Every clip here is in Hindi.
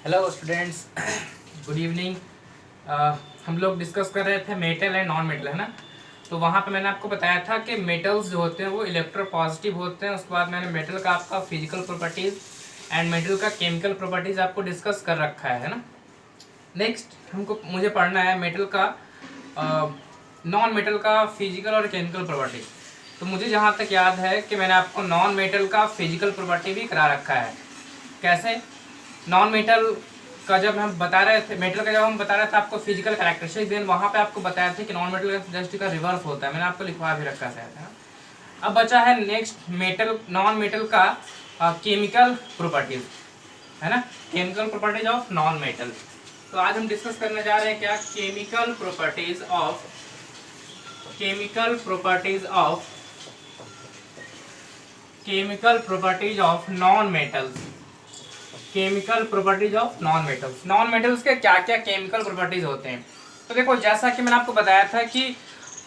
Hello students, good evening. हम लोग डिस्कस कर रहे थे मेटल एंड नॉन मेटल, है ना। तो वहाँ पे मैंने आपको बताया था कि मेटल्स जो होते हैं वो इलेक्ट्रोपॉजिटिव होते हैं। उसके बाद मैंने मेटल का आपका फिजिकल प्रॉपर्टीज़ एंड मेटल का केमिकल प्रॉपर्टीज़ आपको डिस्कस कर रखा है ना। नेक्स्ट मुझे पढ़ना है मेटल का नॉन मेटल का फिजिकल और केमिकल प्रॉपर्टी। तो मुझे जहाँ तक याद है कि मैंने आपको नॉन मेटल का फिजिकल प्रॉपर्टी भी करा रखा है। कैसे? नॉन मेटल का जब हम बता रहे थे, मेटल का जब हम बता रहे थे आपको फिजिकल कैरेक्टरिस्टिक, देन वहाँ पे आपको बताया था कि नॉन मेटल का जस्ट का रिवर्स होता है। मैंने आपको लिखवा भी रखा है ना। अब बचा है नेक्स्ट मेटल, नॉन मेटल का केमिकल प्रॉपर्टीज, है ना। Chemical properties of non metal. तो आज हम डिस्कस करने जा रहे हैं क्या, chemical properties of chemical properties of chemical properties of non metals. Chemical properties of non metals. Non metals के क्या क्या केमिकल प्रॉपर्टीज होते हैं? तो देखो, जैसा कि मैंने आपको बताया था कि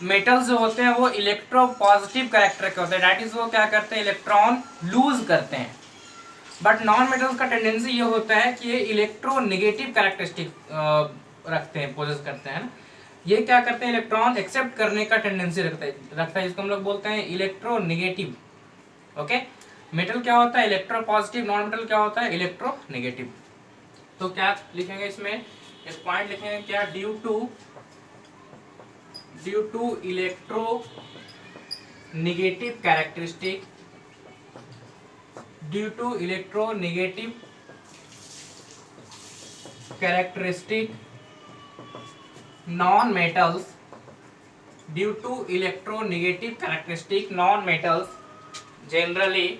मेटल्स जो होते हैं वो इलेक्ट्रोपॉजिटिव कैरेक्टर के होते हैं, दैट इज वो क्या करते हैं, इलेक्ट्रॉन लूज करते हैं। बट नॉन मेटल्स का टेंडेंसी ये होता है कि ये इलेक्ट्रोनेगेटिव कैरेक्टरिस्टिक रखते हैं, पोजेस करते हैं ना। ये क्या करते हैं, इलेक्ट्रॉन एक्सेप्ट करने का टेंडेंसी रखता है जिसको हम लोग बोलते हैं इलेक्ट्रोनेगेटिव। ओके, मेटल क्या होता है, इलेक्ट्रो पॉजिटिव। नॉन मेटल क्या होता है, इलेक्ट्रो नेगेटिव। तो क्या लिखेंगे इसमें, एक पॉइंट लिखेंगे क्या, due to electronegative characteristic, due to electronegative characteristic non metals, due to electronegative characteristic non metals generally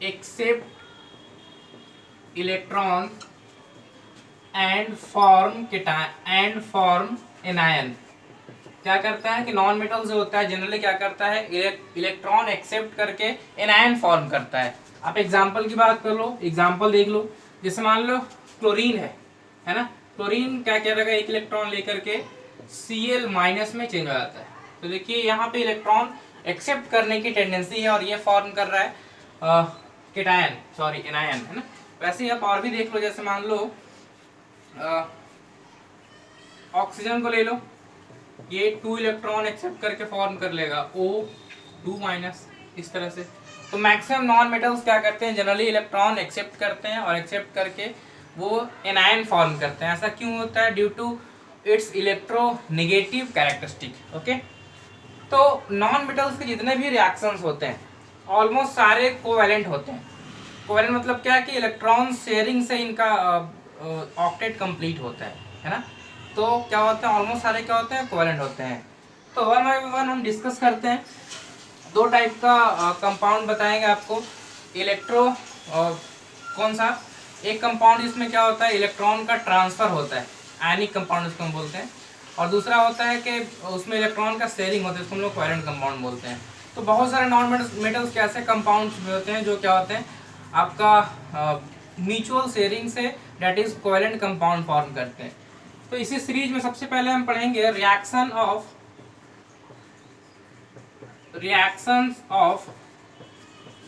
accept electrons and form anion। क्या करता है कि नॉन मेटल जो होता है जनरली क्या करता है, इलेक्ट्रॉन एक्सेप्ट करके एनायन फॉर्म करता है। आप एग्जांपल की बात कर लो, एग्जांपल देख लो। जैसे मान लो क्लोरीन है ना। क्लोरीन क्या करेगा, एक इलेक्ट्रॉन लेकर के Cl माइनस में चेंज हो जाता है। तो देखिए यहाँ पे इलेक्ट्रॉन एक्सेप्ट करने की टेंडेंसी है और ये फॉर्म कर रहा है केटायन, सॉरी एनायन, है ना। वैसे ही आप और भी देख लो, जैसे मान लो ऑक्सीजन को ले लो, ये 2 इलेक्ट्रॉन एक्सेप्ट करके फॉर्म कर लेगा O2 माइनस, इस तरह से। तो मैक्सिमम नॉन मेटल्स क्या करते हैं, जनरली इलेक्ट्रॉन एक्सेप्ट करते हैं और एक्सेप्ट करके वो एनायन फॉर्म करते हैं। ऐसा क्यों होता है, due to its electronegative characteristic. Okay, तो नॉन मेटल्स के जितने भी रिएक्शंस होते हैं ऑलमोस्ट सारे कोवैलेंट होते हैं। कोवैलेंट मतलब क्या है कि इलेक्ट्रॉन शेयरिंग से इनका ऑक्टेट कंप्लीट होता है ना। तो क्या होता है, ऑलमोस्ट सारे क्या होते हैं, कोवैलेंट होते हैं। तो वन बाय वन हम डिस्कस करते हैं। दो टाइप का कंपाउंड बताएंगे आपको। इलेक्ट्रो कौन सा, एक कंपाउंड जिसमें क्या होता है, इलेक्ट्रॉन का ट्रांसफर होता है, आयनिक कंपाउंड उसको हम बोलते हैं। और दूसरा होता है कि उसमें इलेक्ट्रॉन का शेयरिंग होता है, उसको हम लोग कोवैलेंट कंपाउंड बोलते हैं। तो बहुत सारे नॉन मेटल्स के ऐसे कंपाउंड्स होते हैं जो क्या होते हैं, आपका म्यूचुअल शेयरिंग से that is covalent compound form करते हैं। तो इसी सीरीज में सबसे पहले हम पढ़ेंगे reactions of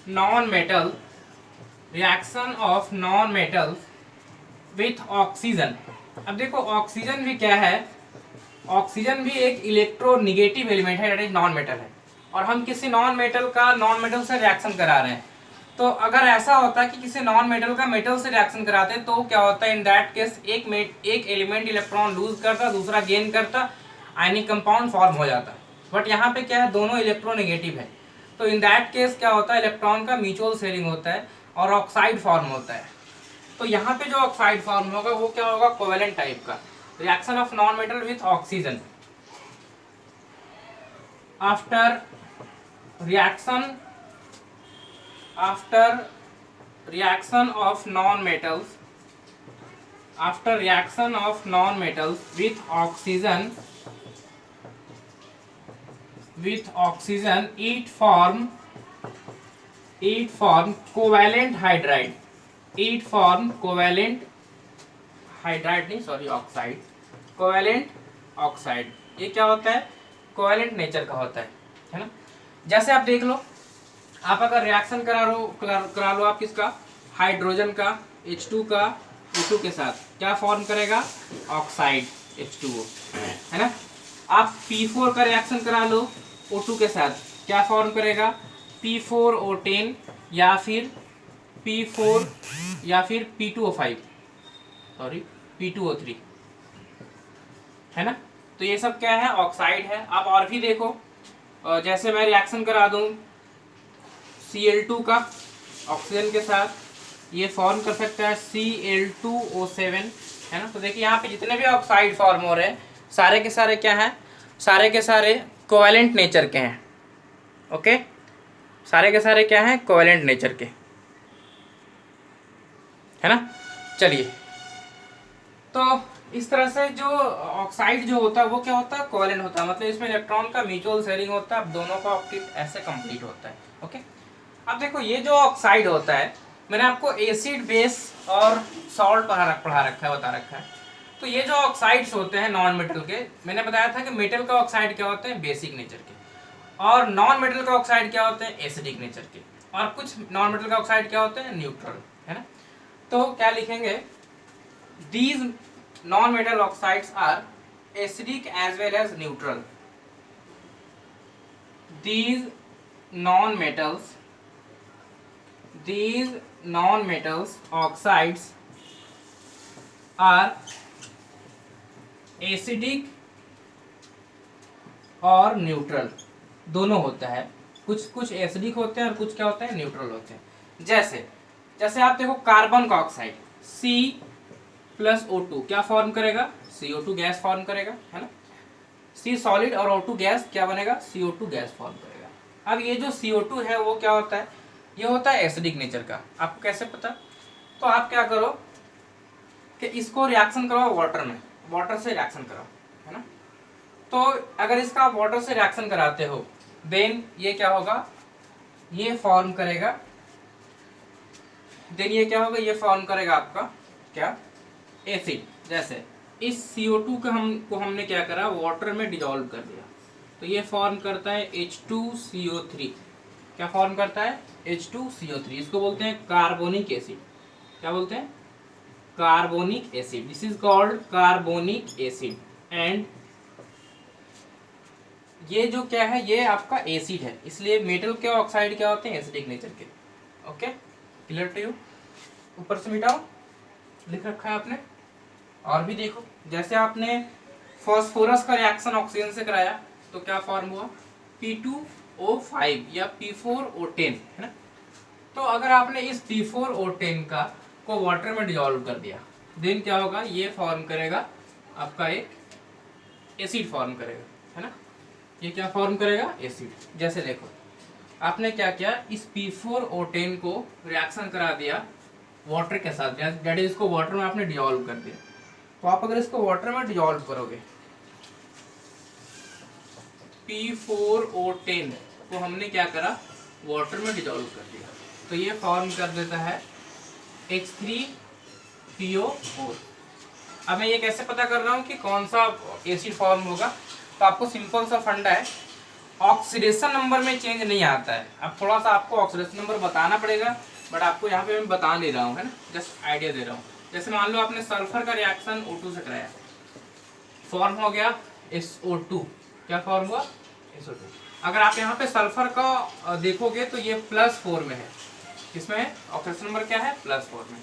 non metal with oxygen. अब देखो, ऑक्सीजन भी क्या है, ऑक्सीजन भी एक इलेक्ट्रोनेगेटिव एलिमेंट है, दैट इज नॉन मेटल है। और हम किसी नॉन मेटल से रिएक्शन करा रहे हैं। तो अगर ऐसा होता कि किसी नॉन मेटल का मेटल से रिएक्शन कराते तो क्या होता है, इन दैट केस एक एलिमेंट इलेक्ट्रॉन लूज करता, दूसरा गेन करता, आयनिक कंपाउंड फॉर्म हो जाता। बट यहाँ पे क्या है, दोनों इलेक्ट्रोनेगेटिव है। तो इन दैट केस क्या होता है, इलेक्ट्रॉन का म्यूचुअल शेयरिंग होता है और ऑक्साइड फॉर्म होता है। तो यहाँ पे जो ऑक्साइड फॉर्म होगा वो क्या होगा, कोवैलेंट टाइप का। Reaction of non metal with oxygen. After reaction of non-metals with oxygen, it form covalent hydride, oxide, covalent oxide. ये क्या होता है, कोवैलेंट नेचर का होता है ना। जैसे आप देख लो, आप अगर रिएक्शन करा लो आप किसका, हाइड्रोजन का H2 का O2 के साथ, क्या फॉर्म करेगा, ऑक्साइड H2O, है ना। आप P4 का रिएक्शन करा लो O2 के साथ, क्या फॉर्म करेगा, P4O10 या फिर P4 या फिर P2O5, सॉरी P2O3, है ना। तो ये सब क्या है, ऑक्साइड है। आप और भी देखो, जैसे मैं रिएक्शन करा दूं Cl2 का ऑक्सीजन के साथ, ये फॉर्म कर सकता है Cl2O7, है ना। तो देखिए यहाँ पे जितने भी ऑक्साइड फॉर्म हो रहे हैं सारे के सारे क्या हैं, सारे के सारे कोवैलेंट नेचर के हैं। ओके, सारे के सारे क्या हैं, कोवैलेंट नेचर के, है ना। चलिए, तो इस तरह से जो ऑक्साइड जो होता है वो क्या होता है, कोवैलेंट होता है, मतलब इसमें इलेक्ट्रॉन का म्यूचुअल शेयरिंग होता है, अब दोनों का ऑक्टेट ऐसे कंप्लीट होता है। ओके, अब देखो ये जो ऑक्साइड होता है, मैंने आपको एसिड बेस और सॉल्ट बता रखा है। तो ये जो ऑक्साइड्स होते हैं नॉन मेटल के, मैंने बताया था कि मेटल का ऑक्साइड क्या होते हैं, बेसिक नेचर के, और नॉन मेटल का ऑक्साइड क्या होते हैं, एसिडिक नेचर के, और कुछ नॉन मेटल का ऑक्साइड क्या होते हैं, न्यूट्रल, है ना। तो क्या लिखेंगे, these non metal oxides are acidic as well as neutral. These non-metals oxides are acidic और न्यूट्रल, दोनों होता है। कुछ एसिडिक होते हैं और कुछ क्या होते हैं, न्यूट्रल होते हैं। जैसे आप देखो कार्बन का ऑक्साइड C+O2 क्या फॉर्म करेगा, CO2 गैस फॉर्म करेगा, है ना। C सॉलिड और O2 गैस क्या बनेगा, CO2 गैस फॉर्म करेगा। अब ये जो CO2 है वो क्या होता है, ये होता है एसिडिक नेचर का। आपको कैसे पता, तो आप क्या करो कि इसको रिएक्शन कराओ वाटर में, वाटर से रिएक्शन कराओ, है ना। तो अगर इसका वाटर से रिएक्शन कराते हो देन ये क्या होगा, ये फॉर्म करेगा, ये फॉर्म करेगा आपका क्या, एसिड। जैसे इस CO2 को हमने क्या करा, वाटर में डिजोल्व कर दिया, तो ये फॉर्म करता है H2CO3। क्या फॉर्म करता है, H2CO3। इसको बोलते हैं कार्बोनिक एसिड। क्या बोलते हैं, carbonic acid. This is called carbonic acid. And ये जो क्या है, ये आपका एसिड है, इसलिए मेटल के ऑक्साइड क्या होते हैं, एसिडिक नेचर के। Okay, clear to you. ऊपर से मिटाओ, लिख रखा है आपने। और भी देखो, जैसे आपने फास्फोरस का रिएक्शन ऑक्सीजन से कराया तो क्या फॉर्म हुआ, P2O5 या P4O10, है ना। तो अगर आपने इस P4O10 को वाटर में डिजोल्व कर दिया देन क्या होगा, ये फॉर्म करेगा आपका एक एसिड फॉर्म करेगा, है ना। ये क्या फॉर्म करेगा, एसिड। जैसे देखो आपने क्या किया, इस P4O10 को रिएक्शन करा दिया वाटर के साथ, दैट इज इसको वाटर में आपने डिजोल्व कर दिया। तो आप अगर इसको वाटर में डिजोल्व करोगे, P4O10 को हमने क्या करा, वाटर में डिजोल्व कर दिया, तो ये फॉर्म कर देता है H3PO4। अब मैं ये कैसे पता कर रहा हूँ कि कौन सा एसिड फॉर्म होगा, तो आपको सिंपल सा फंडा है, ऑक्सीडेशन नंबर में चेंज नहीं आता है। अब थोड़ा सा आपको ऑक्सीडेशन नंबर बताना पड़ेगा, बट आपको यहाँ पे मैं बता नहीं रहा हूँ, है ना, जस्ट आइडिया दे रहा हूँ। जैसे मान लो आपने सल्फर का रिएक्शन O2 से कराया, फॉर्म हो गया SO2। क्या फॉर्म हुआ, SO2। अगर आप यहाँ पे सल्फर का देखोगे तो ये +4 में है, किसमें है, ऑक्सीडेशन नंबर क्या है, +4 में।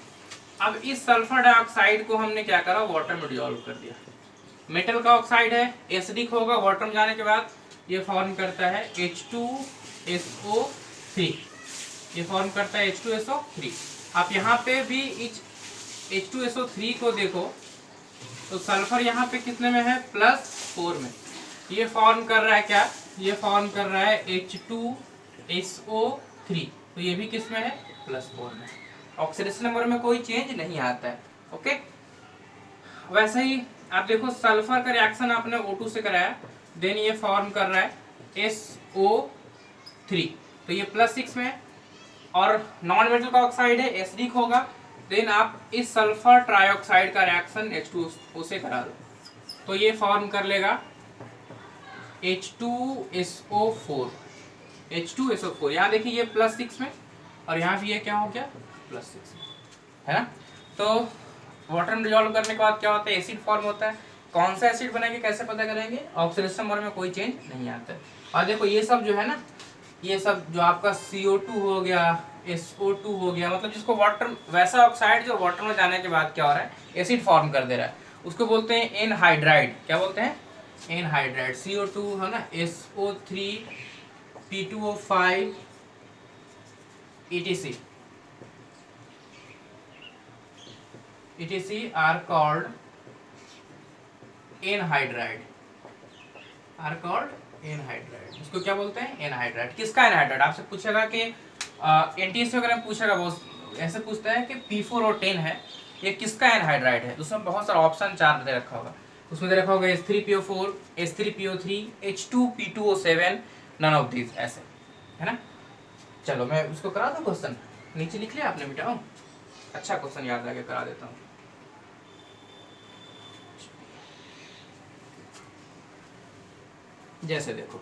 अब इस सल्फर डाइऑक्साइड को हमने क्या करा, वाटर में डिसॉल्व कर दिया। मेटल का ऑक्साइड है, एसिडिक होगा, वाटर में जाने के बाद ये फॉर्म करता है H2SO3। ये फॉर्म करता है H2SO3। आप यहाँ पे भी इस H2SO3 को देखो तो सल्फर यहाँ पे कितने में है, +4 में। ये फॉर्म कर रहा है क्या, ये फॉर्म कर रहा है H2SO3, तो ये भी किस में है, +4 में। ऑक्सीडेशन नंबर में कोई चेंज नहीं आता है। ओके, वैसे ही आप देखो सल्फर का रिएक्शन आपने O2 से कराया, देन ये फॉर्म कर रहा है SO3, तो ये +6 में है, और नॉन मेटल का ऑक्साइड है, एसिडिक होगा, देन आप इस सल्फर ट्राइऑक्साइड का रिएक्शन H2O से करा दो, तो ये फॉर्म कर लेगा H2SO4। H2SO4। यहाँ देखिए ये +6 में और यहाँ भी ये क्या हो गया +6 में, है ना। तो वाटर में डिजोल्व करने के बाद क्या होता है, एसिड फॉर्म होता है। कौन सा एसिड बनेगा कैसे पता करेंगे, ऑक्सीडेशन नंबर में कोई चेंज नहीं आता है। और देखो ये सब जो है ना, ये सब जो आपका CO2 हो गया, SO2 हो गया, मतलब जिसको वाटर, वैसा ऑक्साइड जो वाटर में जाने के बाद क्या हो रहा है, एसिड फॉर्म कर दे रहा है, उसको बोलते हैं एनहाइड्राइड। क्या बोलते हैं, एनहाइड्राइड। CO2 है ना, SO3, P2O5 etc are called anhydride, are called anhydride. इसको क्या बोलते हैं, एनहाइड्राइड। किसका एनहाइड्राइड, आपसे पूछेगा कि एनटीएससी वगैरह में पूछेगा, बहुत ऐसे पूछता है कि P4 और 10 है, ये किसका एनहाइड्राइड है। उसमें बहुत सारा ऑप्शन 4 दे रखा होगा, उसमें दे रखा होगा H3PO4, H3PO3, H2P2O7, none of this, ऐसे, है ना। चलो मैं उसको करा दूं क्वेश्चन, नीचे लिख लिया आपने बेटा, अच्छा क्वेश्चन याद रखे, करा देता हूँ। जैसे देखो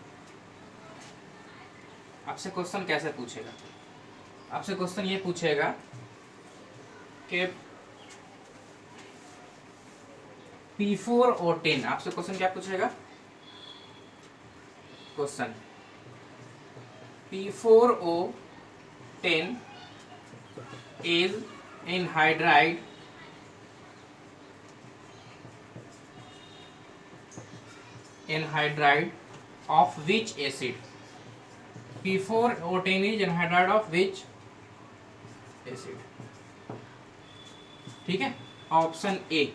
आपसे क्वेश्चन कैसे पूछेगा, आपसे क्वेश्चन ये पूछेगा कि P4 और 10, आपसे क्वेश्चन क्या पूछेगा, question P4O10 is anhydride of which acid, P4O10 is anhydride of which acid, ठीक है। ऑप्शन ए,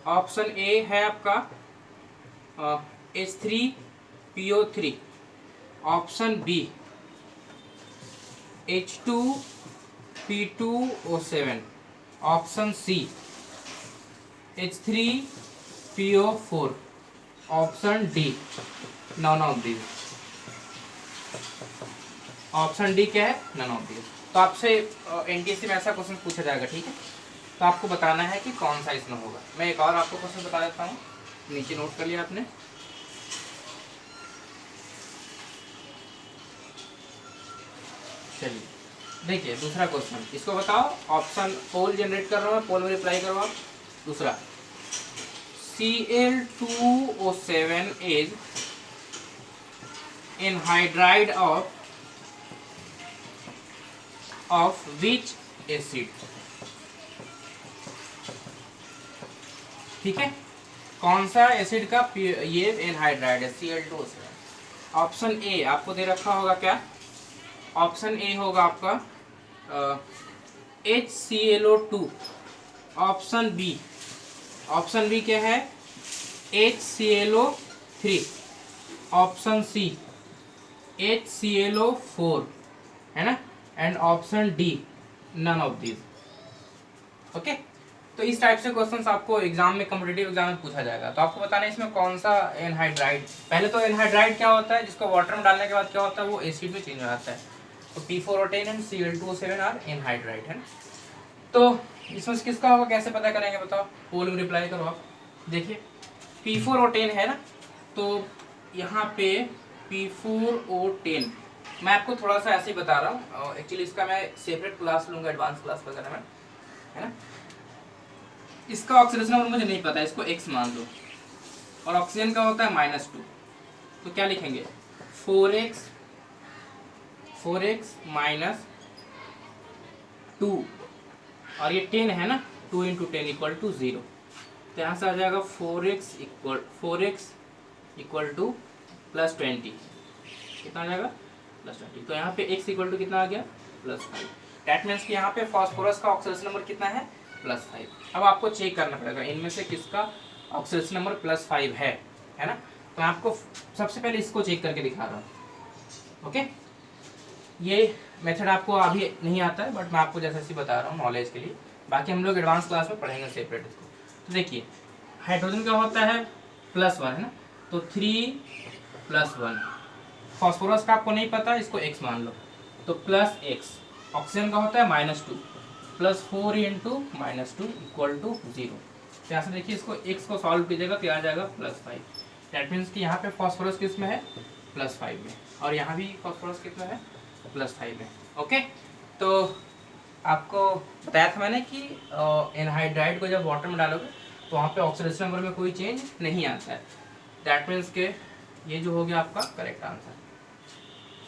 ऑप्शन ए है आपका H3PO3, option B H2P2O7, option C H3PO4, option D none of this. Option D क्या है, नन ऑफ दिस। तो आपसे एनटीएससी में ऐसा क्वेश्चन पूछा जाएगा, ठीक है। तो आपको बताना है कि कौन सा इसमें होगा। मैं एक और आपको क्वेश्चन बता देता हूँ, नीचे नोट कर लिया आपने। चलिए देखिए दूसरा क्वेश्चन, इसको बताओ। ऑप्शन पोल जनरेट कर रहा हूँ, पोल में रिप्लाई करो आप। दूसरा Cl2O7 is anhydride of which acid, ठीक है। कौन सा एसिड का ये एनहाइड्राइड है, Cl2O7। ऑप्शन ए आपको दे रखा होगा क्या, ऑप्शन ए होगा आपका HClO2। Option B, option B क्या है, HClO3। ऑप्शन सी HClO4, है ना। And option D none of this. Okay, तो इस टाइप से क्वेश्चंस आपको एग्जाम में, कॉम्पिटिटिव एग्जाम में पूछा जाएगा। तो आपको बताना है इसमें कौन सा एनहाइड्राइड। पहले तो एनहाइड्राइड क्या होता है, जिसको वाटर में डालने के बाद क्या होता है, वो एसिड में चेंज हो जाता है। तो P4O10 and Cl2O7 are anhydride, है ना। तो इसमें से किसका होगा कैसे पता करेंगे बताओ, पोल में रिप्लाई करो आप। देखिए P4O10 है ना, तो यहाँ पे P4O10 मैं आपको थोड़ा सा ऐसे ही बता रहा हूँ, एक्चुअली इसका मैं सेपरेट क्लास लूंगा एडवांस क्लास वगैरह में, है ना। इसका ऑक्सीडेशन नंबर मुझे नहीं पता, इसको x मान लो, और ऑक्सीजन का होता है -2। तो क्या लिखेंगे, 4x -2, और ये 10 है ना, 2 × 10 = 0। तो यहाँ से आ जाएगा 4x = +20, कितना आ जाएगा, +20। तो यहाँ पे x = कितना आ गया, +5। दैट मीन्स कि यहाँ पे फास्फोरस का ऑक्सीडेशन नंबर कितना है, +5। अब आपको चेक करना पड़ेगा इनमें से किसका ऑक्सीडेशन नंबर +5 है ना। तो मैं आपको सबसे पहले इसको चेक करके दिखा रहा हूँ। ओके, ये मेथड आपको अभी नहीं आता है, बट मैं आपको जैसे ऐसे बता रहा हूँ नॉलेज के लिए, बाकी हम लोग एडवांस क्लास में पढ़ेंगे सेपरेट इसको। तो देखिए हाइड्रोजन का होता है +1, है ना, तो 3 + 1। फास्फोरस का आपको नहीं पता, इसको x मान लो, तो +x। ऑक्सीजन का होता है -2, +4 × -2 = 0। तो यहाँ से देखिए इसको x को सॉल्व कीजिएगा तो आ जाएगा +5। दैट मीन्स कि यहाँ पे फास्फोरस किस में है, +5 में, और यहाँ भी फॉस्फोरस कितना है +5 में। ओके, तो आपको बताया था मैंने कि एनहाइड्राइड को जब वाटर में डालोगे तो वहाँ पे ऑक्सीडेशन नंबर में कोई चेंज नहीं आता है। दैट मीन्स के ये जो हो गया आपका करेक्ट आंसर।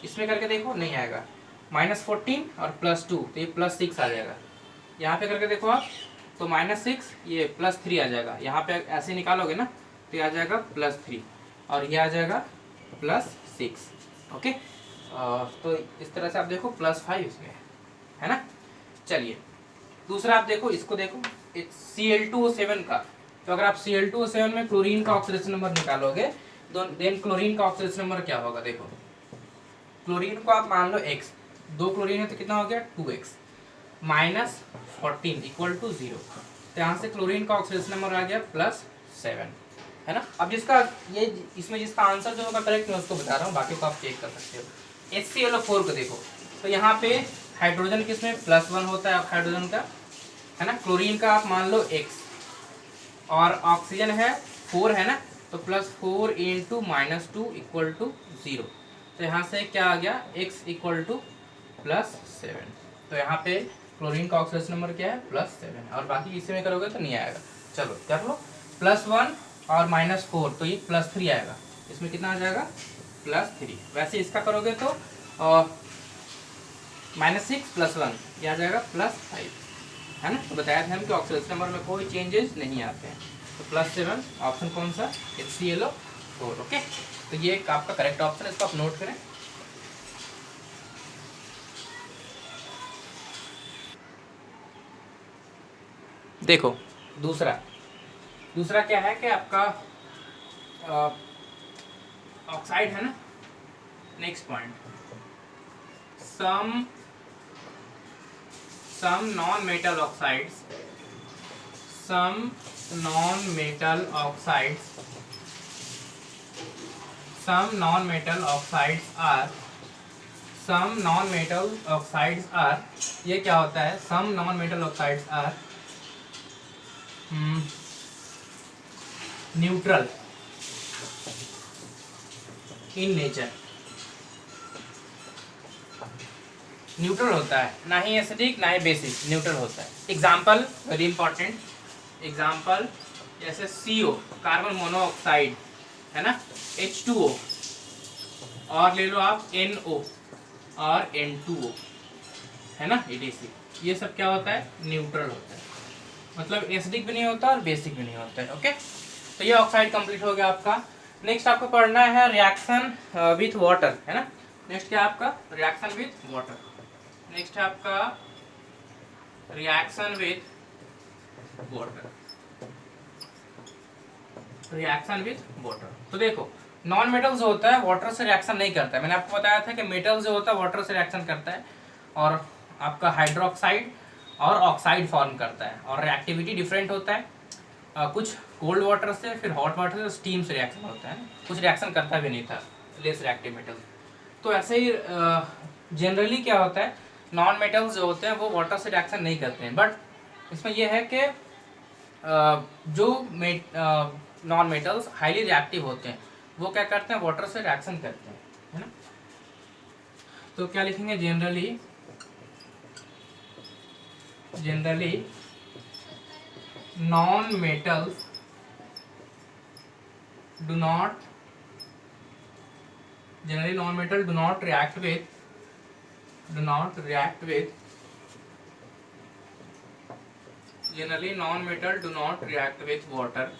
इसमें करके देखो नहीं आएगा, -14 और +2 तो ये +6 आ जाएगा। यहाँ पे करके देखो आप तो -6 ये +3 आ जाएगा। यहाँ पे ऐसे निकालोगे ना तो ये आ जाएगा +3 और ये आ जाएगा +6। ओके, तो इस तरह से आप देखो +5 इसमें है ना। चलिए दूसरा आप देखो, इसको देखो Cl2O7 का। तो अगर आप Cl2O7 में क्लोरीन का ऑक्सीडेशन नंबर निकालोगे तो देन क्लोरीन का ऑक्सीडेशन नंबर क्या होगा। देखो क्लोरीन को आप मान लो x, 2 क्लोरीन है तो कितना हो गया 2x, -14 = 0। तो यहाँ से क्लोरीन का ऑक्सीडेशन नंबर आ गया +7 है ना। अब जिसका ये इसमें जिसका आंसर जो होगा करेक्ट मैं उसको बता रहा हूँ, बाकी को आप चेक कर सकते हो। HClO4 को देखो तो यहाँ पे हाइड्रोजन किसमें +1 होता है हाइड्रोजन का, है ना। क्लोरीन का आप मान लो x और ऑक्सीजन है 4 है ना, तो +4 × -2 = 0। तो यहाँ से क्या आ गया x = +7। तो यहाँ पे क्लोरीन का ऑक्सीडेशन नंबर क्या है +7, और बाकी इसी में करोगे तो नहीं आएगा। चलो कर लो, +1 और -4 तो ये +3 आएगा। इसमें कितना आ जाएगा +3। वैसे इसका करोगे तो -6 + 1 ये आ जाएगा +5 है ना। तो बताया था हम कि ऑक्सीडेशन नंबर में कोई चेंजेस नहीं आते हैं। तो +7 ऑप्शन कौन सा HClO4। ओके, तो ये आपका करेक्ट ऑप्शन है, इसको आप नोट करें। देखो दूसरा क्या है कि आपका ऑक्साइड है ना। Next point, some non-metal oxides are ये क्या होता है, some non-metal oxides are neutral in nature। Neutral होता है, ना ही एसिडिक ना ही बेसिक, न्यूट्रल होता है। एग्जाम्पल वेरी इंपॉर्टेंट, एग्जाम्पल जैसे CO कार्बन मोनोऑक्साइड है ना, H2O, और ले लो आप NO और N2O है ना, EDC। ये सब क्या होता है न्यूट्रल होता है, मतलब एसिडिक भी नहीं होता और बेसिक भी नहीं होता है। ओके, तो ये ऑक्साइड कंप्लीट हो गया आपका। नेक्स्ट आपको पढ़ना है रिएक्शन विथ वाटर है ना। नेक्स्ट क्या आपका रिएक्शन विथ वाटर, नेक्स्ट है आपका reaction with water, reaction with water. तो देखो नॉन मेटल जो होता है वाटर से रिएक्शन नहीं करता है। मैंने आपको बताया था कि मेटल जो होता है वाटर से रिएक्शन करता है, और आपका हाइड्रोक्साइड और ऑक्साइड फॉर्म करता है, और रिएक्टिविटी डिफरेंट होता है। कुछ कोल्ड वाटर से, फिर हॉट वाटर से, स्टीम से रिएक्शन होता है, कुछ रिएक्शन करता भी नहीं था, लेस रिएक्टिव मेटल। तो ऐसे ही जनरली क्या होता है, नॉन मेटल्स जो होते हैं वो वाटर से रिएक्शन नहीं करते हैं, बट इसमें यह है कि जो नॉन मेटल्स हाईली रिएक्टिव होते हैं वो क्या करते हैं वाटर से रिएक्शन करते हैं, है ना। तो क्या लिखेंगे, generally non metals do not react with generally non-metal do not react with water,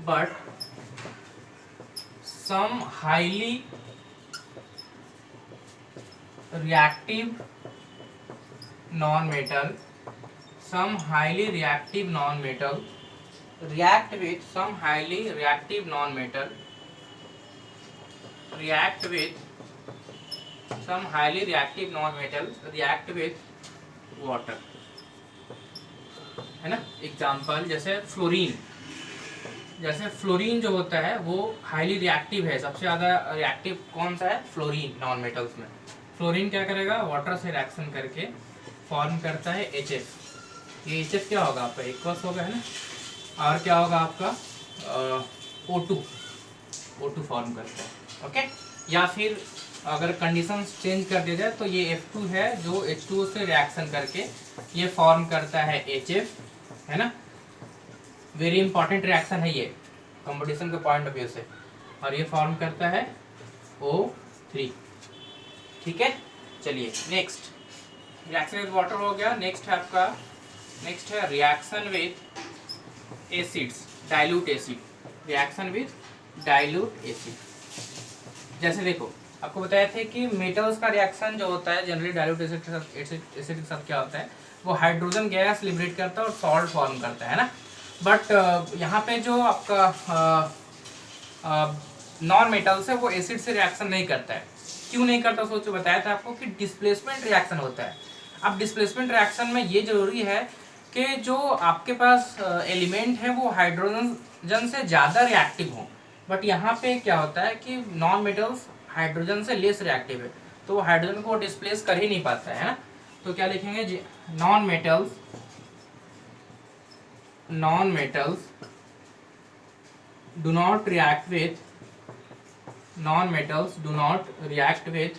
but some highly reactive non-metal react with some highly reactive non-metal react with water है ना। एग्जाम्पल जैसे फ्लोरीन जो होता है वो हाईली रिएक्टिव है, सबसे ज़्यादा रिएक्टिव कौन सा है फ्लोरीन। नॉन मेटल्स में फ्लोरीन क्या करेगा वाटर से रिएक्शन करके फॉर्म करता है HF। ये HF क्या होगा आपका एक्वस होगा है ना, और क्या होगा आपका O2 O2 फॉर्म करता है। ओके, या फिर अगर कंडीशन चेंज कर दिया जाए तो ये F2 है जो H2O से रिएक्शन करके ये फॉर्म करता है HF, है ना। वेरी इंपॉर्टेंट रिएक्शन है ये कंपटीशन के पॉइंट ऑफ व्यू से, और ये फॉर्म करता है O3। ठीक है, चलिए नेक्स्ट रिएक्शन विद वाटर हो गया। नेक्स्ट है आपका, नेक्स्ट है reaction with acids, dilute acid, reaction with dilute acid. जैसे देखो आपको बताया थे कि मेटल्स का रिएक्शन जो होता है जनरली डाइल्यूट एसिड के साथ, एसिड के साथ क्या होता है, वो हाइड्रोजन गैस लिबरेट करता है और सॉल्ट फॉर्म करता है ना। बट यहाँ पे जो आपका नॉन मेटल्स है वो एसिड से रिएक्शन नहीं करता है। क्यों नहीं करता, सोचो बताया था आपको कि डिस्प्लेसमेंट रिएक्शन होता है। अब डिस्प्लेसमेंट रिएक्शन में ये जरूरी है कि जो आपके पास एलिमेंट है वो हाइड्रोजन से ज़्यादा रिएक्टिव हो। बट यहाँ पे क्या होता है कि नॉन मेटल्स हाइड्रोजन से लेस रिएक्टिव है, तो वो हाइड्रोजन को डिस्प्लेस कर ही नहीं पाता है ना। तो क्या लिखेंगे, non metals do not react with non-metals do not react with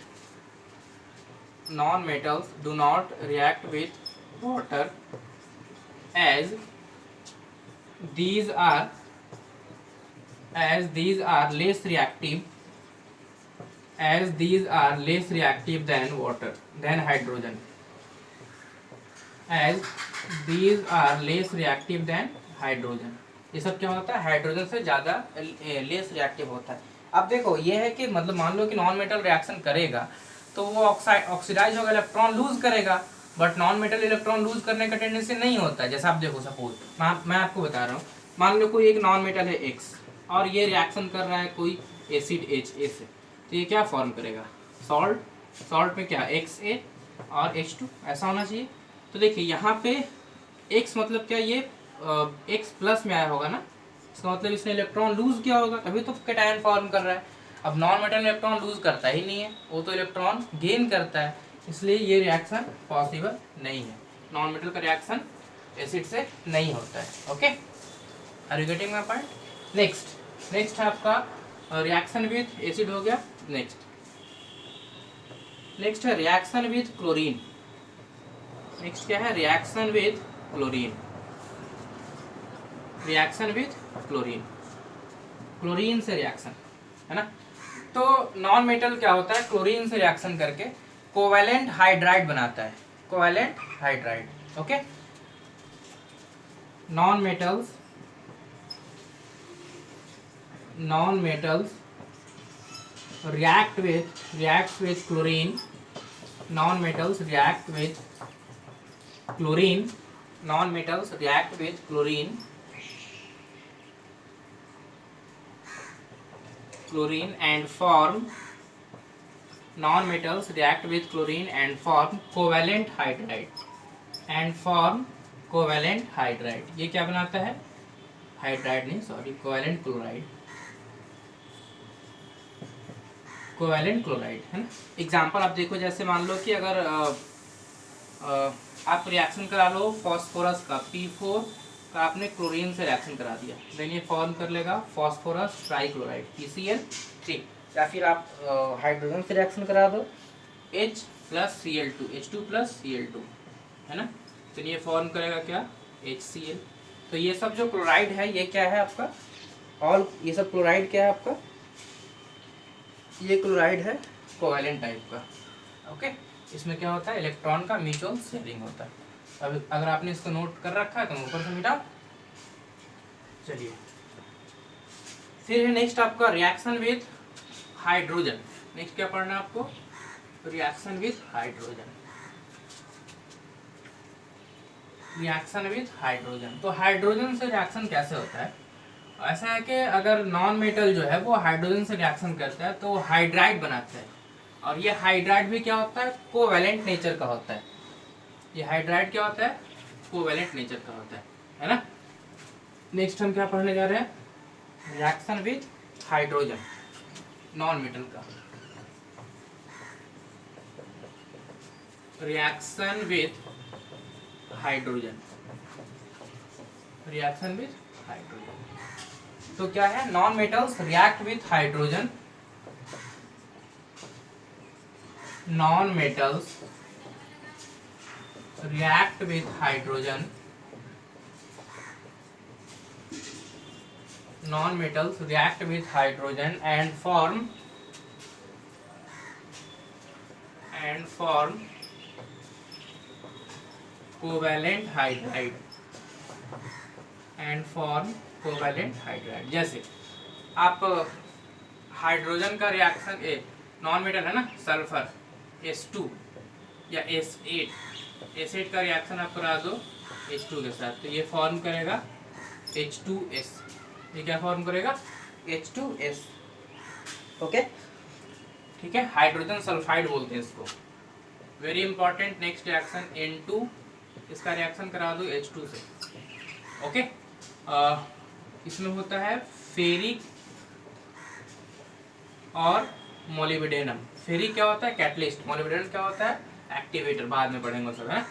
water as these are less reactive than water than hydrogen, as these are less reactive than hydrogen। ये सब क्या होता है, हाइड्रोजन से ज़्यादा लेस रिएक्टिव होता है। अब देखो ये है कि मतलब मान लो कि नॉन मेटल रिएक्शन करेगा तो वो ऑक्सीडाइज होगा, इलेक्ट्रॉन लूज करेगा, but non metal electron lose करने का टेंडेंसी नहीं होता है। जैसा आप देखो, सपोज मैं आपको बता रहा हूँ, मान लो कोई एक नॉन मेटल है X और ये रिएक्शन कर रहा है कोई एसिड HA से, तो ये क्या फॉर्म करेगा, सॉल्ट में क्या XA और H2 ऐसा होना चाहिए। तो देखिए यहाँ पे X मतलब क्या, ये X प्लस में आया होगा ना, इसका मतलब इसने इलेक्ट्रॉन लूज किया होगा, तभी तो कैटायन फॉर्म कर रहा है। अब नॉन मेटल इलेक्ट्रॉन लूज करता ही नहीं है, वो तो इलेक्ट्रॉन गेन करता है, इसलिए ये रिएक्शन पॉसिबल नहीं है। नॉन मेटल का रिएक्शन एसिड से नहीं होता है। Okay, are you getting my point. Next है आपका रिएक्शन विद एसिड हो गया। नेक्स्ट है रिएक्शन विद क्लोरीन। नेक्स्ट क्या है, रिएक्शन विद क्लोरीन। क्लोरीन से रिएक्शन, है ना। तो नॉन मेटल क्या होता है, क्लोरीन से रिएक्शन करके कोवैलेंट हाइड्राइड बनाता है, covalent hydride. Okay, non metals react with chlorine, non-metals react with chlorine and form non-metals react with chlorine and form covalent hydride ये क्या बनाता है, हाइड्राइड नहीं सॉरी, कोवैलेंट क्लोराइड है ना। एग्जांपल आप देखो, जैसे मान लो कि अगर आप रिएक्शन करा लो फॉस्फोरस का P4 का, आपने क्लोरीन से रिएक्शन करा दिया, देन ये फॉर्म कर लेगा फॉस्फोरस ट्राइक्लोराइड PCl3। या फिर आप हाइड्रोजन से रिएक्शन करा दो H प्लस Cl2 है ना, तो ये फॉर्म करेगा क्या, HCl। तो ये सब जो क्लोराइड है ये क्या है आपका, ऑल ये सब क्लोराइड क्या है आपका, ये क्लोराइड है कोवैलेंट टाइप का। ओके, इसमें क्या होता है, इलेक्ट्रॉन का म्यूचुअल शेयरिंग होता है। अब अगर आपने इसको नोट कर रखा है तो ऊपर से मिटा। चलिए फिर है नेक्स्ट आपका रिएक्शन विद हाइड्रोजन। नेक्स्ट क्या पढ़ना है आपको, रिएक्शन विद हाइड्रोजन। तो हाइड्रोजन से रिएक्शन कैसे होता है, ऐसा है कि अगर नॉन मेटल जो है वो हाइड्रोजन से रिएक्शन करता है तो हाइड्राइड बनाता है, और ये हाइड्राइड भी क्या होता है, कोवैलेंट नेचर का होता है। ये हाइड्राइड क्या होता है, कोवैलेंट नेचर का होता है ना। नेक्स्ट हम क्या पढ़ने जा रहे हैं, reaction with hydrogen, non metal का। Reaction with hydrogen. तो क्या है, non metals react with hydrogen, non metals react with hydrogen, non-metals react with hydrogen and form covalent hydride, जैसे आप हाइड्रोजन का रिएक्शन नॉन मेटल है ना, सल्फर H2 या S8 का रिएक्शन आप करा दो H2 के साथ, तो ये फॉर्म करेगा H2S। ये क्या फॉर्म करेगा, H2S। ओके, ठीक है, हाइड्रोजन सल्फाइड बोलते हैं इसको। Very important, next reaction N2, इसका रिएक्शन करा दो H2 से। ओके, इसमें होता है फेरिक और मोलिब्डेनम। फेरिक क्या होता है, कैटलिस्ट, मोलिब्डेनम क्या होता है, एक्टिवेटर, बाद में पढ़ेंगे सब है।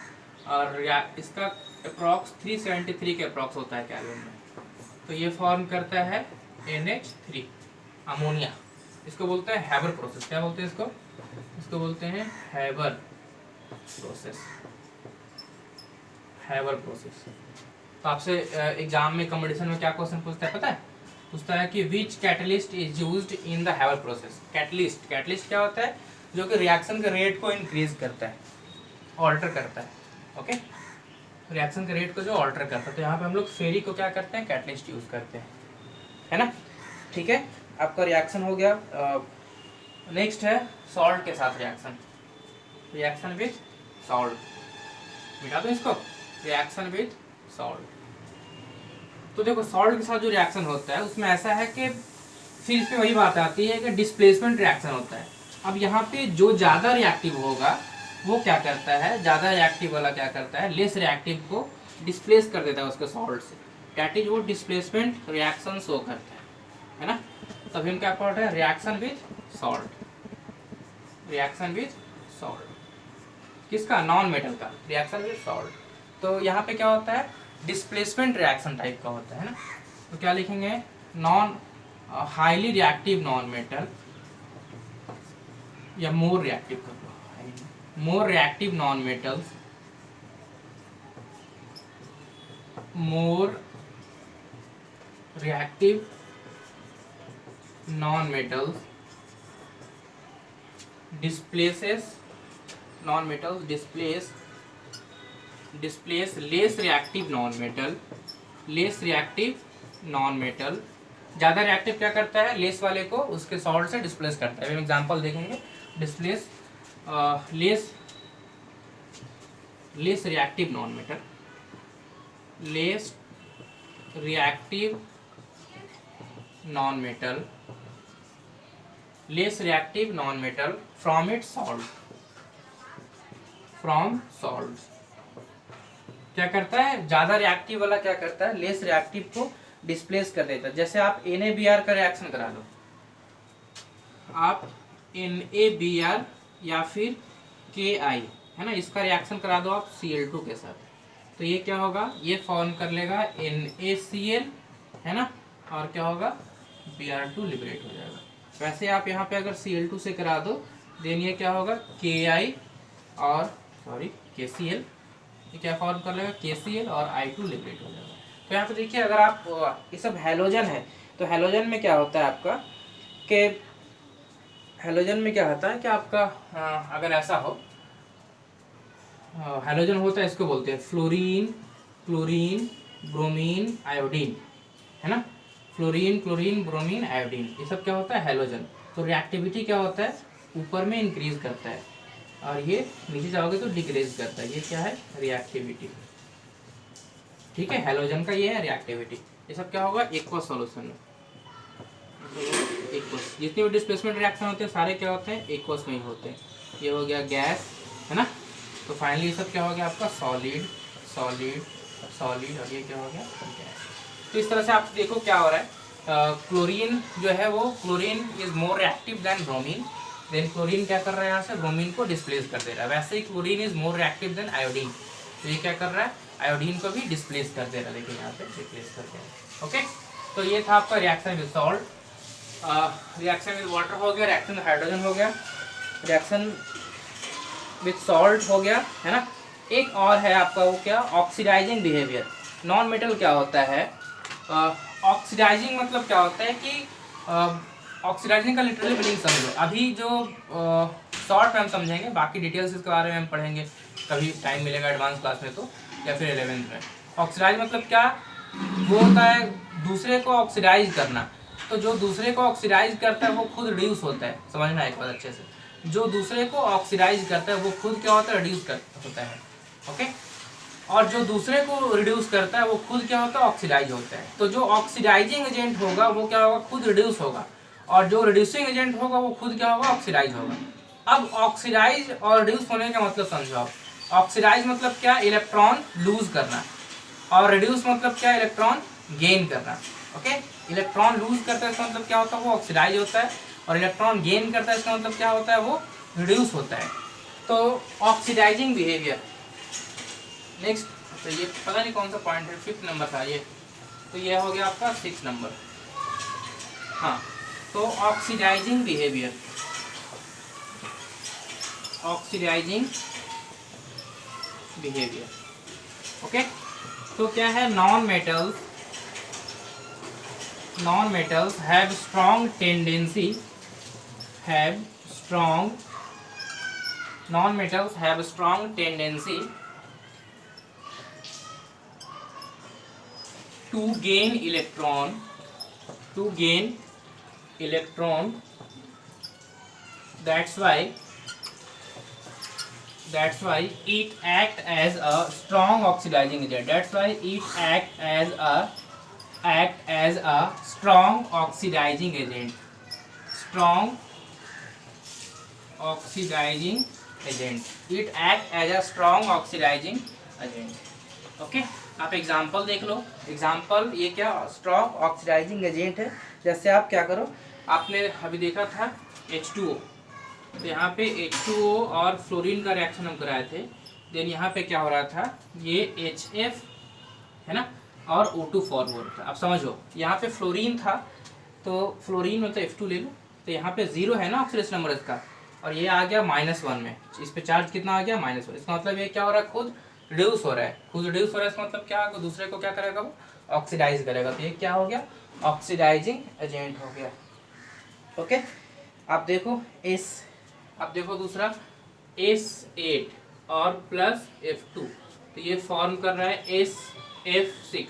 और इसका अप्रॉक्स 373 के अप्रॉक्स होता है केल्विन में। तो ये फॉर्म करता है NH3 अमोनिया। इसको बोलते हैं हैबर प्रोसेस। क्या बोलते हैं इसको बोलते हैं हैबर प्रोसेस। Haber process. तो आपसे एग्जाम में कंपटीशन में क्या क्वेश्चन पूछता है पता है, पूछता है कि which catalyst is used in the Haber process. Catalyst क्या होता है, जो कि रिएक्शन के रेट को इंक्रीज करता है, ऑल्टर करता है। ओके, रिएक्शन के रेट को जो ऑल्टर करता है, तो यहाँ पे हम लोग फेरी को क्या करते हैं, कैटलिस्ट यूज करते हैं, है ना। ठीक है, आपका रिएक्शन हो गया। नेक्स्ट है सॉल्ट के साथ रिएक्शन विथ सॉल्ट। मिटा दो इसको, रिएक्शन विथ सॉल्ट। तो देखो सॉल्ट के साथ जो रिएक्शन होता है उसमें ऐसा है कि फिर इसमें वही बात आती है कि डिस्प्लेसमेंट रिएक्शन होता है। अब यहाँ पे जो ज़्यादा रिएक्टिव होगा वो क्या करता है, ज़्यादा रिएक्टिव वाला क्या करता है, लेस रिएक्टिव को डिस्प्लेस कर देता है उसके सॉल्ट से। डैट इज वो डिस्प्लेसमेंट रिएक्शन शो करता है ना। तभी हम क्या पढ़ रहे हैं, रिएक्शन विथ सॉल्ट। किसका, नॉन मेटल का रिएक्शन विथ सॉल्ट। तो यहाँ पे क्या होता है, डिस्प्लेसमेंट रिएक्शन टाइप का होता है ना। तो क्या लिखेंगे, non highly reactive non metal, या मोर रिएक्टिव कर दो, more reactive non metals, more reactive non metals displaces non metals displace less reactive non metal. ज़्यादा रिएक्टिव क्या करता है, लेस वाले को उसके सॉल्ट से डिस्प्लेस करता है। एग्जांपल देखेंगे, displace less reactive non metal, less reactive non metal from its salt. क्या करता है, ज्यादा रिएक्टिव वाला क्या करता है, लेस रिएक्टिव को डिस्प्लेस कर देता है। जैसे आप NaBr का रिएक्शन करा लो, आप NaBr या फिर Ki है ना, इसका रिएक्शन करा दो आप Cl2 के साथ, तो ये क्या होगा, ये फॉर्म कर लेगा NaCl, है ना, और क्या होगा, Br2 लिबरेट हो जाएगा। वैसे आप यहाँ पे अगर Cl2 से करा दो, देन ये क्या होगा, KCl, ये क्या फॉर्म कर लेगा, KCl और I2 लिबरेट हो जाएगा। तो यहाँ पे देखिए, अगर आप ये सब हैलोजन है, तो हैलोजन में क्या होता है आपका, कि हैलोजन में क्या होता है कि आपका अगर ऐसा हो, हैलोजन होता है, इसको बोलते हैं फ्लोरीन, क्लोरीन, ब्रोमीन, आयोडीन, है ना, फ्लोरीन, क्लोरीन, ब्रोमीन, आयोडीन, ये सब क्या होता है, हैलोजन। तो रिएक्टिविटी क्या होता है, ऊपर में इंक्रीज करता है, और ये नीचे जाओगे तो डिक्रीज करता है। ये क्या है, रिएक्टिविटी। ठीक है, हैलोजन का ये है रिएक्टिविटी। ये सब क्या होगा, एक्वस सॉल्यूशन में, एक्वस। जितने भी डिस्प्लेसमेंट रिएक्शन होते हैं सारे क्या होते हैं, एक्वस में ही होते हैं। ये हो गया गैस, है ना। तो फाइनली ये सब क्या हो गया आपका, सॉलिड, और ये क्या हो गया, गैस। तो इस तरह से आप देखो क्या हो रहा है। क्लोरीन जो है वो, chlorine is more reactive than bromine, then chlorine क्या कर रहा है, यहाँ से ब्रोमीन को डिस्प्लेस कर दे रहा है। वैसे ही chlorine is more reactive than iodine, तो ये क्या कर रहा है, आयोडीन को भी डिस्प्लेस कर दे रहा है। देखिए यहाँ पे डिस्प्लेस कर दे रहा है। ओके, तो ये था आपका reaction with salt, reaction with water हो गया, रिएक्शन विद हाइड्रोजन हो गया, रिएक्शन विद सॉल्ट हो गया, है ना। एक और है आपका वो क्या, ऑक्सीडाइजिंग बिहेवियर। नॉन मेटल क्या होता है, ऑक्सीडाइजिंग मतलब क्या होता है कि ऑक्सीडाइजिंग का लिटरली मीनिंग समझो। अभी जो शॉर्ट में हम समझेंगे, बाकी डिटेल्स इसके बारे में हम पढ़ेंगे कभी टाइम मिलेगा एडवांस क्लास में तो, या फिर 11th में। ऑक्सीडाइज मतलब क्या, वो होता है दूसरे को ऑक्सीडाइज करना। तो जो दूसरे को ऑक्सीडाइज करता है वो खुद रिड्यूस होता है, समझना एक बात अच्छे से। जो दूसरे को ऑक्सीडाइज करता है वो खुद क्या होता है, रिड्यूस होता है, ओके। और जो दूसरे को रिड्यूस करता है वो खुद क्या होता है, ऑक्सीडाइज होता है। तो जो ऑक्सीडाइजिंग एजेंट होगा वो क्या होगा, खुद रिड्यूस होगा, और जो रिड्यूसिंग एजेंट होगा वो खुद क्या होगा, ऑक्सीडाइज होगा। अब ऑक्सीडाइज और रिड्यूस होने का मतलब समझो आप। ऑक्सीडाइज मतलब क्या, इलेक्ट्रॉन लूज करना, और रिड्यूस मतलब क्या, इलेक्ट्रॉन गेन करना, ओके। इलेक्ट्रॉन लूज करता है इसका मतलब क्या होता है, वो ऑक्सीडाइज होता है, और इलेक्ट्रॉन गेन करता है इसका मतलब क्या होता है, वो रिड्यूस होता है। तो ऑक्सीडाइजिंग बिहेवियर। नेक्स्ट, तो ये पता नहीं कौन सा पॉइंट है, 5th नंबर था ये, तो ये हो गया आपका 6 नंबर। हाँ, तो oxidizing behaviour, oxidizing behaviour, okay. तो क्या है, non metals have strong tendency, non-metals have strong tendency to gain electron, that's why it act as a strong oxidizing agent, that's why it act as a strong oxidizing agent, it act as a strong oxidizing agent, okay. आप एग्जाम्पल देख लो। एग्जाम्पल ये क्या, स्ट्रॉन्ग ऑक्सीडाइजिंग एजेंट है। जैसे आप क्या करो, आपने अभी देखा था H2O, तो यहाँ पे H2O और फ्लोरीन का रिएक्शन हम कराए थे। देन यहाँ पे क्या हो रहा था, ये HF है ना, और O2 फॉर्म हो रहा था। अब समझो, यहाँ पे फ्लोरीन था, तो फ्लोरीन मतलब F2 ले लो, तो यहाँ पे 0 है ना ऑक्सीडेशन नंबर इसका, और ये आ गया -1 में। इस पे चार्ज कितना आ गया, -1। इसका मतलब ये क्या हो रहा है, खुद रिड्यूस हो रहा है, इसका मतलब क्या, दूसरे को क्या करेगा, वो ऑक्सीडाइज करेगा। तो ये क्या हो गया, ऑक्सीडाइजिंग एजेंट हो गया, ओके। आप देखो दूसरा S8 और प्लस F2, तो ये फॉर्म कर रहा है SF6।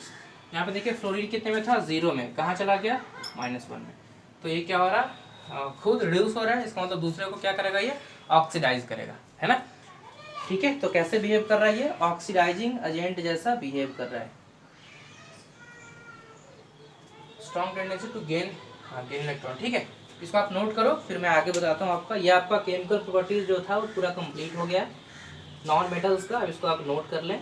यहाँ पे देखिए फ्लोरीन कितने में था, 0 में, कहाँ चला गया, -1 में। तो ये क्या हो रहा है, खुद रिड्यूस हो रहा है, इसका मतलब दूसरे को क्या करेगा, ये ऑक्सीडाइज करेगा, है ना। ठीक है, तो कैसे बिहेव कर रहा है ये, ऑक्सीडाइजिंग एजेंट जैसा बिहेव कर रहा है। Strong tendency to gain electron, ठीक है। इसको आप नोट करो, फिर मैं आगे बताता हूँ आपका। ये आपका केमिकल प्रॉपर्टीज जो था वो पूरा कंप्लीट हो गया नॉन मेटल्स का। अब इसको आप नोट कर लें।